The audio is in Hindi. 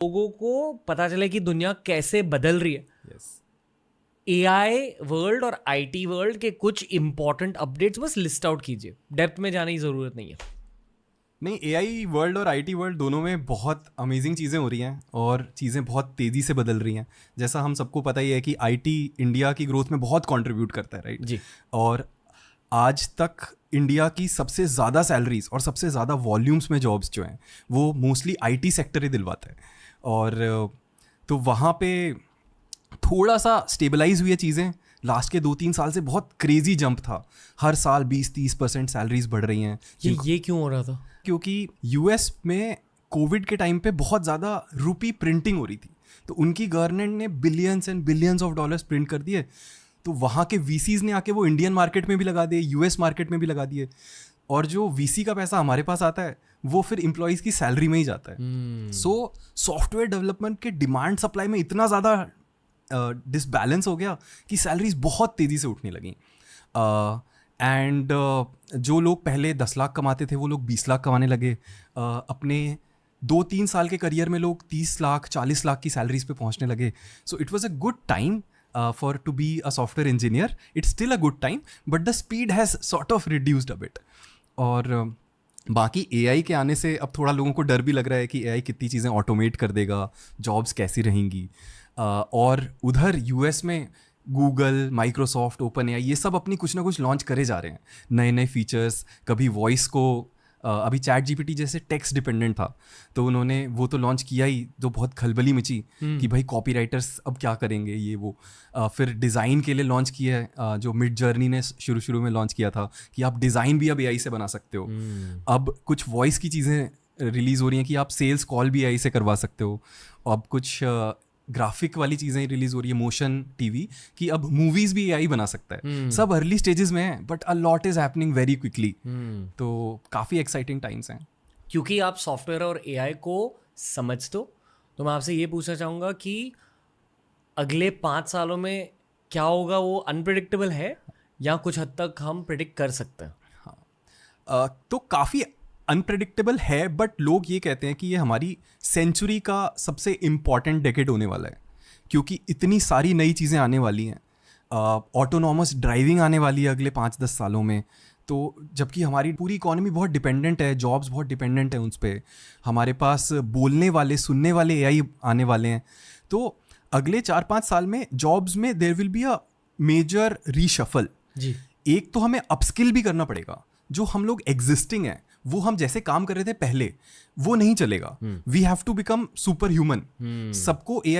लोगों को पता चले कि दुनिया कैसे बदल रही है। yes. एआई वर्ल्ड और आईटी वर्ल्ड के कुछ इंपॉर्टेंट अपडेट्स बस लिस्ट आउट कीजिए, डेप्थ में जाने की जरूरत नहीं है। नहीं, एआई वर्ल्ड और आईटी वर्ल्ड दोनों में बहुत अमेजिंग चीज़ें हो रही हैं और चीज़ें बहुत तेज़ी से बदल रही हैं। जैसा हम सबको पता ही है कि आईटी इंडिया की ग्रोथ में बहुत कंट्रीब्यूट करता है, राइट जी। और आज तक इंडिया की सबसे ज़्यादा सैलरीज और सबसे ज़्यादा वॉल्यूम्स में जॉब्स जो हैं वो मोस्टली आईटी सेक्टर ही दिलवाता है। और तो वहाँ पे थोड़ा सा स्टेबलाइज हुई है चीज़ें। लास्ट के 2-3 साल से बहुत क्रेजी जंप था, हर साल 20-30% सैलरीज बढ़ रही हैं। ये क्यों हो रहा था? क्योंकि यूएस में कोविड के टाइम पे बहुत ज़्यादा रुपी प्रिंटिंग हो रही थी, तो उनकी गवर्नमेंट ने billions and billions of dollars print कर दिए। तो वहाँ के वीसीज ने आके वो इंडियन मार्केट में भी लगा दिए, यूएस मार्केट में भी लगा दिए, और जो वीसी का पैसा हमारे पास आता है वो फिर एम्प्लॉयज़ की सैलरी में ही जाता है। सो सॉफ्टवेयर डेवलपमेंट के डिमांड सप्लाई में इतना ज़्यादा डिसबैलेंस हो गया कि सैलरीज बहुत तेज़ी से उठने लगी। एंड जो लोग पहले 10 लाख कमाते थे वो लोग 20 लाख कमाने लगे। अपने 2-3 साल के करियर में लोग 30 लाख 40 लाख की सैलरीज पे पहुंचने लगे। So it was a good time for to be a software engineer. It's still a good time but the speed has sort of reduced a bit. और बाकी एआई के आने से अब थोड़ा लोगों को डर भी लग रहा है कि एआई कितनी चीज़ें ऑटोमेट कर देगा, जॉब्स कैसी रहेंगी। और उधर यूएस में गूगल, माइक्रोसॉफ्ट, ओपन एआई ये सब अपनी कुछ ना कुछ लॉन्च करे जा रहे हैं, नए नए फीचर्स। कभी वॉइस को अभी चैट जीपीटी जैसे टेक्स्ट डिपेंडेंट था तो उन्होंने वो तो लॉन्च किया ही, जो बहुत खलबली मची कि भाई कॉपी राइटर्स अब क्या करेंगे ये वो। फिर डिज़ाइन के लिए लॉन्च किया है जो मिड जर्नी ने शुरू में लॉन्च किया था कि आप डिज़ाइन भी अब एआई से बना सकते हो। अब कुछ वॉइस की चीज़ें रिलीज़ हो रही हैं कि आप सेल्स कॉल भी एआई से करवा सकते हो। अब कुछ ग्राफिक वाली चीज़ें रिलीज हो रही है, मोशन टीवी कि अब मूवीज भी एआई बना सकता है। सब अर्ली स्टेजेस में है but a lot is happening very quickly. तो काफ़ी एक्साइटिंग टाइम्स हैं। क्योंकि आप सॉफ्टवेयर और एआई को समझते हो तो मैं आपसे ये पूछना चाहूँगा कि अगले 5 सालों में क्या होगा, वो अनप्रिडिक्टेबल है या कुछ हद तक हम प्रिडिक्ट कर सकते हैं? तो काफ़ी अनप्रेडिक्टेबल है बट लोग ये कहते हैं कि ये हमारी सेंचुरी का सबसे इम्पॉर्टेंट डेकेड होने वाला है, क्योंकि इतनी सारी नई चीज़ें आने वाली हैं। ऑटोनॉमस ड्राइविंग आने वाली है अगले 5-10 सालों में। तो जबकि हमारी पूरी इकॉनमी बहुत डिपेंडेंट है, जॉब्स बहुत डिपेंडेंट है उन पर, हमारे पास बोलने वाले सुनने वाले एआई आने वाले हैं। तो अगले 4-5 साल में जॉब्स में there will be a major reshuffle. जी। एक तो हमें अपस्किल भी करना पड़ेगा, जो हम लोग एग्जिस्टिंग हैं वो हम जैसे काम कर रहे थे पहले वो नहीं चलेगा। We have to become super human. सबको एआई